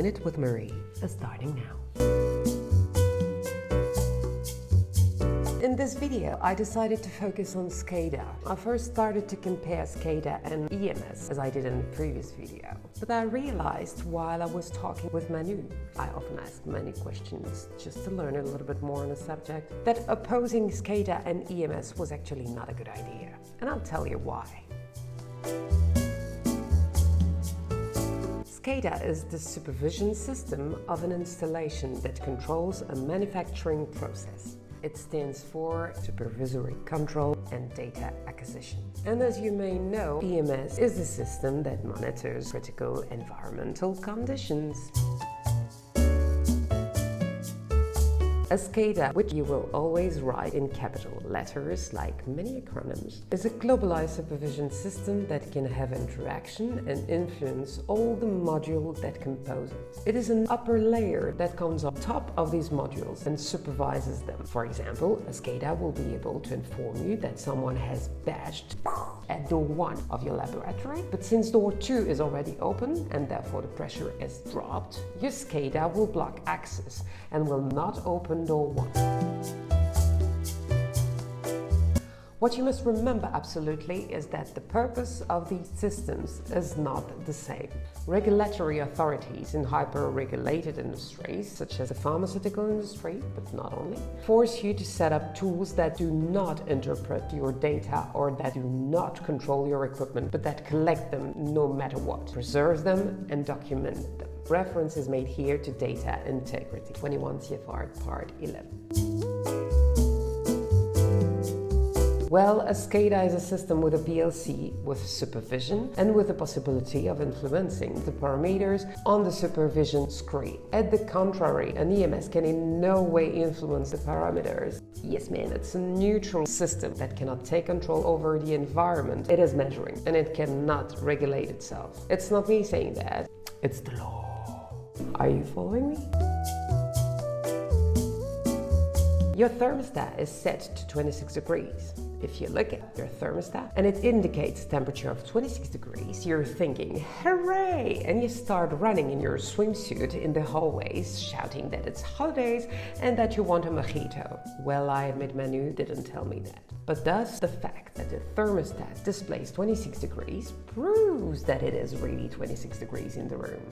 Minute with Mirrhia is starting now. In this video, I decided to focus on SCADA. I first started to compare SCADA and EMS, as I did in the previous video. But I realized while I was talking with Manu, I often ask many questions just to learn a little bit more on the subject, that opposing SCADA and EMS was actually not a good idea. And I'll tell you why. SCADA is the supervision system of an installation that controls a manufacturing process. It stands for Supervisory Control and Data Acquisition. And as you may know, EMS is the system that monitors critical environmental conditions. A SCADA, which you will always write in capital letters like many acronyms, is a globalized supervision system that can have interaction and influence all the modules that compose it. It is an upper layer that comes on top of these modules and supervises them. For example, a SCADA will be able to inform you that someone has bashed at door 1 of your laboratory, but since door 2 is already open and therefore the pressure is dropped, your SCADA will block access and will not open door 1. What you must remember absolutely is that the purpose of these systems is not the same. Regulatory authorities in hyper-regulated industries, such as the pharmaceutical industry, but not only, force you to set up tools that do not interpret your data or that do not control your equipment, but that collect them no matter what, preserve them and document them. Reference is made here to data integrity, 21 CFR Part 11. Well, a SCADA is a system with a PLC, with supervision, and with the possibility of influencing the parameters on the supervision screen. At the contrary, an EMS can in no way influence the parameters. Yes, man, it's a neutral system that cannot take control over the environment it is measuring, and it cannot regulate itself. It's not me saying that, it's the law. Are you following me? Your thermostat is set to 26 degrees. If you look at your thermostat and it indicates a temperature of 26 degrees, you're thinking, hooray! And you start running in your swimsuit in the hallways, shouting that it's holidays and that you want a mojito. Well, I admit Manu didn't tell me that. But does the fact that the thermostat displays 26 degrees proves that it is really 26 degrees in the room?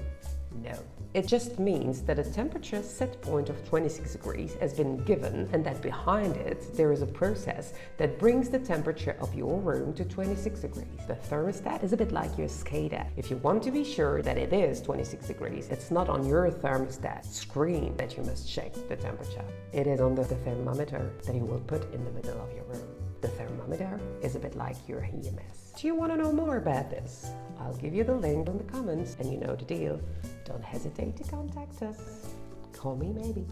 No. It just means that a temperature set point of 26 degrees has been given and that behind it there is a process that brings the temperature of your room to 26 degrees. The thermostat is a bit like your SCADA. If you want to be sure that it is 26 degrees, it's not on your thermostat screen that you must check the temperature. It is on the thermometer that you will put in the middle of your room. The thermometer is a bit like your EMS. Do you want to know more about this? I'll give you the link in the comments and you know the deal. Don't hesitate to contact us. Call me maybe.